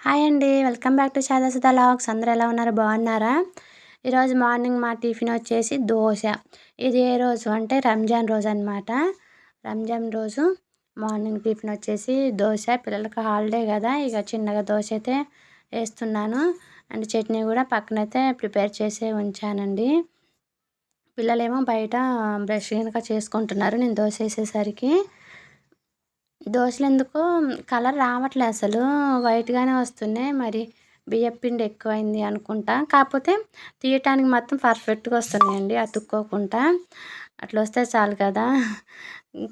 Hi అండి. Welcome back to Sharada Sudha logs. అందరూ ఎలా ఉన్నారు? బాగున్నారా? ఈరోజు మార్నింగ్ మా టిఫిన్ వచ్చేసి దోశ. ఇది ఏ రోజు అంటే రంజాన్ రోజు అనమాట. రంజాన్ రోజు మార్నింగ్ టిఫిన్ వచ్చేసి దోశ. పిల్లలకి హాలిడే కదా, ఇక చిన్నగా దోశ అయితే వేస్తున్నాను. అండ్ చట్నీ కూడా పక్కనైతే ప్రిపేర్ చేసే ఉంచానండి. పిల్లలేమో బయట బ్రష్ కనుక చేసుకుంటున్నారు నేను దోశ వేసేసరికి. దోశలు ఎందుకో కలర్ రావట్లే అసలు, వైట్గానే వస్తున్నాయి. మరి బియ్యం పిండి ఎక్కువైంది అనుకుంటా. కాకపోతే తీయటానికి మాత్రం పర్ఫెక్ట్గా వస్తున్నాయండి, అతుక్కోకుండా. అట్లా వస్తే చాలు కదా.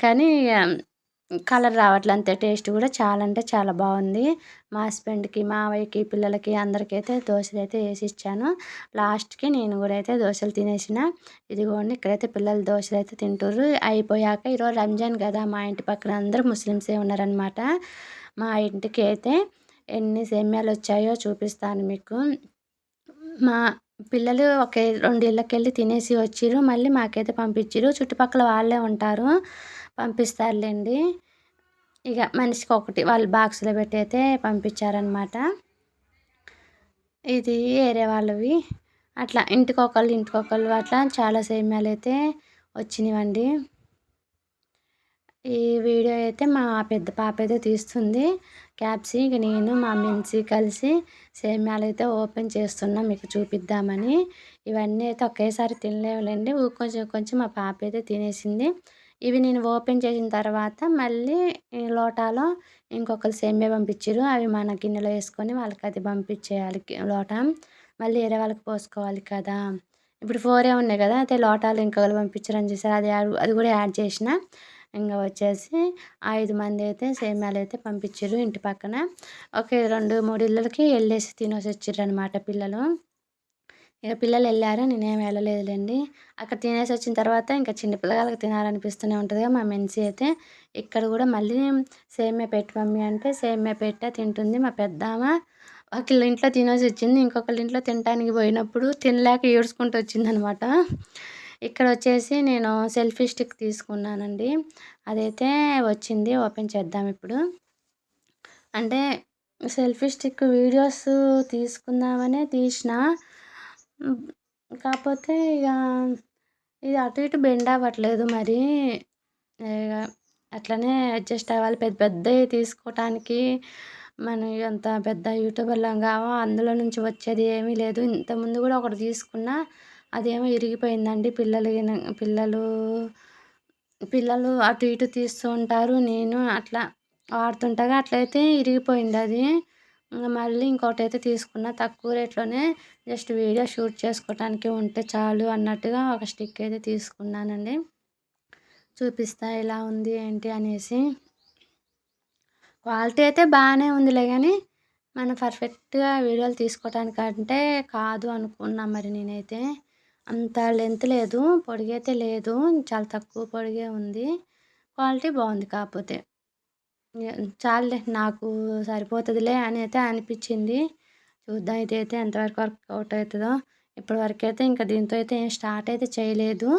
కానీ కలర్ రావట్లే అంతే. టేస్ట్ కూడా చాలా అంటే చాలా బాగుంది. మా హస్బెండ్కి, మావయ్యకి, పిల్లలకి అందరికైతే దోశలు అయితే వేసి ఇచ్చాను. లాస్ట్కి నేను కూడా అయితే దోశలు తినేసిన. ఇదిగోండి ఇక్కడైతే పిల్లలు దోశలు అయితే తింటుర్రు. అయిపోయాక ఈరోజు రంజాన్ కదా, మా ఇంటి పక్కన అందరూ ముస్లిమ్సే ఉన్నారనమాట. మా ఇంటికి అయితే ఎన్ని సేమ్యాలు వచ్చాయో చూపిస్తాను మీకు. మా పిల్లలు ఒక 2 ఇళ్ళకెళ్ళి తినేసి వచ్చిర్రు. మళ్ళీ మాకైతే పంపించిర్రు. చుట్టుపక్కల వాళ్ళే ఉంటారు, పంపిస్తారులేండి. ఇక మనిషికి ఒకటి వాళ్ళు బాక్స్లో పెట్టి అయితే పంపించారనమాట. ఇది వేరే వాళ్ళవి. అట్లా ఇంటికొకళ్ళు అట్లా చాలా సేమ్యాలు అయితే వచ్చినాయండి. ఈ వీడియో అయితే మా పెద్ద పాప అయితే తీస్తుంది క్యాప్సీ. ఇక నేను మా మిన్సీ కలిసి సేమ్యాలు అయితే ఓపెన్ చేస్తున్నాం మీకు చూపిద్దామని. ఇవన్నీ అయితే ఒకేసారి తినలేములేండి, కొంచెం కొంచెం మా పాప అయితే తినేసింది. ఇవి నేను ఓపెన్ చేసిన తర్వాత మళ్ళీ ఈ లోటాలో ఇంకొకరు సేమ్యా పంపించారు. అవి మన గిన్నెలో వేసుకొని వాళ్ళకి అది పంపించేయాలి లోటా. మళ్ళీ వేరే వాళ్ళకి పోసుకోవాలి కదా. ఇప్పుడు 4 ఉన్నాయి కదా, అయితే లోటాలు ఇంకొకరు పంపించారని చూసారు, అది కూడా యాడ్ చేసిన. ఇంకా వచ్చేసి 5 మంది అయితే సేమ్యాలు అయితే పంపించారు ఇంటి పక్కన. ఒక 2, 3 ఇళ్ళకి వెళ్ళేసి తినేసి వచ్చిర్రనమాట పిల్లలు. ఇక పిల్లలు వెళ్ళారు, నేనేం వెళ్ళలేదులేండి. అక్కడ తినేసి వచ్చిన తర్వాత ఇంకా చిన్న పిల్లగాళ్ళకి తినాలనిపిస్తూనే ఉంటుందిగా. మా మెన్సీ అయితే ఇక్కడ కూడా మళ్ళీ సేమ్యా పెట్టు మమ్మీ అంటే సేమ్యా పెట్టా తింటుంది. మా పెద్దామ ఒకళ్ళ ఇంట్లో తినేసి వచ్చింది, ఇంకొకళ్ళ ఇంట్లో తినడానికి పోయినప్పుడు తినలేక ఏడ్చుకుంటూ వచ్చిందనమాట. ఇక్కడ వచ్చేసి నేను సెల్ఫీ స్టిక్ తీసుకున్నానండి. అదైతే వచ్చింది, ఓపెన్ చేద్దాం ఇప్పుడు. అంటే సెల్ఫీ స్టిక్ వీడియోస్ తీసుకుందామనే తీసిన. కాకపోతే ఇక ఇది అటు ఇటు బెండ్ అవ్వట్లేదు. మరి ఇక అట్లనే అడ్జస్ట్ అవ్వాలి. పెద్ద పెద్దవి తీసుకోవటానికి మనం అంత పెద్ద యూట్యూబర్లం కావా, అందులో నుంచి వచ్చేది ఏమీ లేదు. ఇంతకుముందు కూడా ఒకటి తీసుకున్నా, అదేమో ఇరిగిపోయిందండి. పిల్లలు పిల్లలు అటు ఇటు తీస్తూ ఉంటారు, నేను అట్లా వాడుతుంటగా అట్లయితే ఇరిగిపోయింది అది. మళ్ళీ ఇంకోటైతే తీసుకున్నా తక్కువ రేట్లోనే, జస్ట్ వీడియో షూట్ చేసుకోవటానికి ఉంటే చాలు అన్నట్టుగా ఒక స్టిక్ అయితే తీసుకున్నానండి. చూపిస్తా ఎలా ఉంది ఏంటి అనేసి. క్వాలిటీ అయితే బాగానే ఉందిలే, కానీ మనం పర్ఫెక్ట్గా వీడియోలు తీసుకోవటానికంటే కాదు అనుకున్నా. మరి నేనైతే అంత లెంత్ లేదు, పొడుగైతే లేదు, చాలా తక్కువ పొడిగే ఉంది. క్వాలిటీ బాగుంది. కాకపోతే చాలులే, నాకు సరిపోతుందిలే అని అయితే అనిపించింది. చూద్దాం ఇదైతే ఎంతవరకు వర్కౌట్ అవుతుందో. ఇప్పటివరకు అయితే ఇంకా దీంతో అయితే ఏం స్టార్ట్ అయితే చేయలేదు.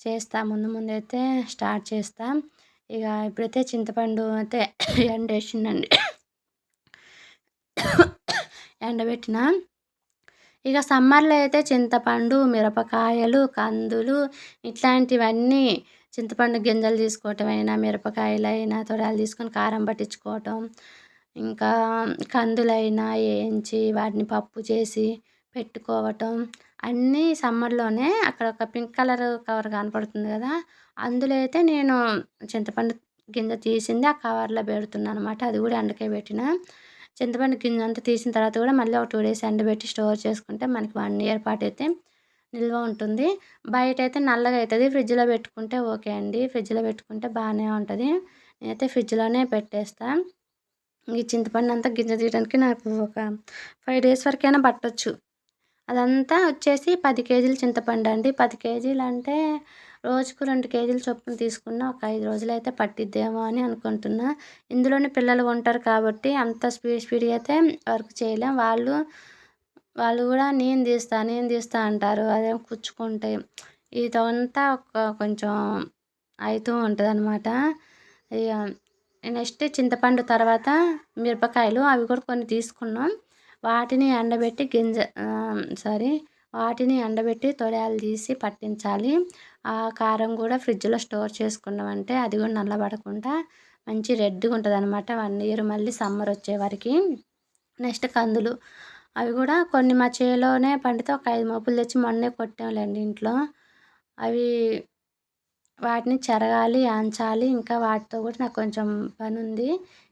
చేస్తా, ముందు ముందు అయితే స్టార్ట్ చేస్తా. ఇక ఇప్పుడైతే చింతపండు అయితే ఎండేసిందండి, ఎండబెట్టిన. ఇక సమ్మర్లో అయితే చింతపండు, మిరపకాయలు, కందులు ఇట్లాంటివన్నీ, చింతపండు గింజలు తీసుకోవటమైనా, మిరపకాయలైనా తొడాలు తీసుకొని కారం పట్టించుకోవటం, ఇంకా కందులైనా వేయించి వాటిని పప్పు చేసి పెట్టుకోవటం, అన్నీ సమ్మర్లోనే. అక్కడ ఒక పింక్ కలర్ కవర్ కనపడుతుంది కదా, అందులో అయితే నేను చింతపండు గింజ తీసింది ఆ కవర్లో పెడుతున్నాను అనమాట. అది కూడా ఎండకే పెట్టిన. చింతపండు గింజ అంతా తీసిన తర్వాత కూడా మళ్ళీ ఒక 2 డేస్ ఎండబెట్టి స్టోర్ చేసుకుంటే మనకి 1 ఇయర్ పాటు అయితే నిల్వ ఉంటుంది. బయట అయితే నల్లగా అవుతుంది, ఫ్రిడ్జ్లో పెట్టుకుంటే ఓకే అండి. ఫ్రిడ్జ్లో పెట్టుకుంటే బాగానే ఉంటుంది. నేనైతే ఫ్రిడ్జ్లోనే పెట్టేస్తాను. ఈ చింతపండు అంతా గింజ తీయడానికి నాకు ఒక 5 డేస్ వరకైనా పట్టొచ్చు. అదంతా వచ్చేసి 10 కేజీలు చింతపండు అండి. 10 కేజీలు అంటే రోజుకు 2 కేజీలు చొప్పున తీసుకున్న ఒక 5 రోజులైతే పట్టిద్దేమో అని అనుకుంటున్నా. ఇందులోనే పిల్లలు ఉంటారు కాబట్టి అంత స్పీడ్గా అయితే వర్క్ చేయలేం. వాళ్ళు కూడా నేను తీస్తా అంటారు. అదేమో కుచ్చుకుంటే ఇదంతా కొంచెం అవుతూ ఉంటుందన్నమాట. ఇక నెక్స్ట్ చింతపండు తర్వాత మిరపకాయలు అవి కూడా కొన్ని తీసుకున్నాం. వాటిని ఎండబెట్టి వాటిని ఎండబెట్టి తొడియాలు తీసి పట్టించాలి. ఆ కారం కూడా ఫ్రిడ్జ్లో స్టోర్ చేసుకున్నామంటే అది కూడా నల్లబడకుండా మంచి రెడ్గా ఉంటుంది అనమాట 1 ఇయర్ మళ్ళీ సమ్మర్ వచ్చే వరకు. నెక్స్ట్ కందులు అవి కూడా కొన్ని మా చేలోనే పండితే ఒక 5 మోపులు తెచ్చి మొన్నే కొట్టాంలేండి ఇంట్లో. అవి వాటిని చెరగాలి, యాంచాలి. ఇంకా వాటితో కూడా నాకు కొంచెం పని ఉంది.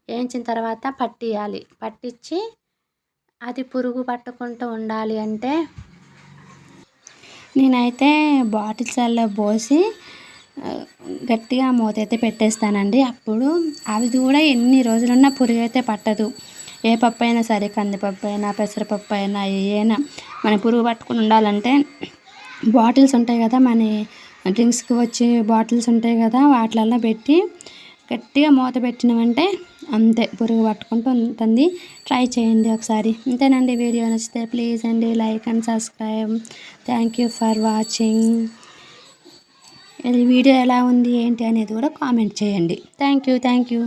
వేయించిన తర్వాత పట్టియాలి. పట్టించి అది పురుగు పట్టకుండా ఉండాలి అంటే నేనైతే బాటిల్స్లలో పోసి గట్టిగా మూత అయితే పెట్టేస్తానండి. అప్పుడు అవి కూడా ఎన్ని రోజులున్నా పురుగు అయితే పట్టదు. ఏ పప్పు అయినా సరే, కందిపప్పు అయినా, పెసరపప్పు అయినా, ఏమైనా మన పురుగు పట్టుకుని ఉండాలంటే బాటిల్స్ ఉంటాయి కదా, మన డ్రింక్స్కి వచ్చే బాటిల్స్ ఉంటాయి కదా, వాటిలలో పెట్టి గట్టిగా మూత పెట్టినామంటే అంతే, పురుగు పట్టుకుంటూ ఉంటుంది. ట్రై చేయండి ఒకసారి. అంతేనండి. వీడియో నచ్చితే ప్లీజ్ అండి like and subscribe. Thank you for watching. ఈ వీడియో ఎలా ఉంది ఏంటి అనేది కూడా కామెంట్ చేయండి. Thank you.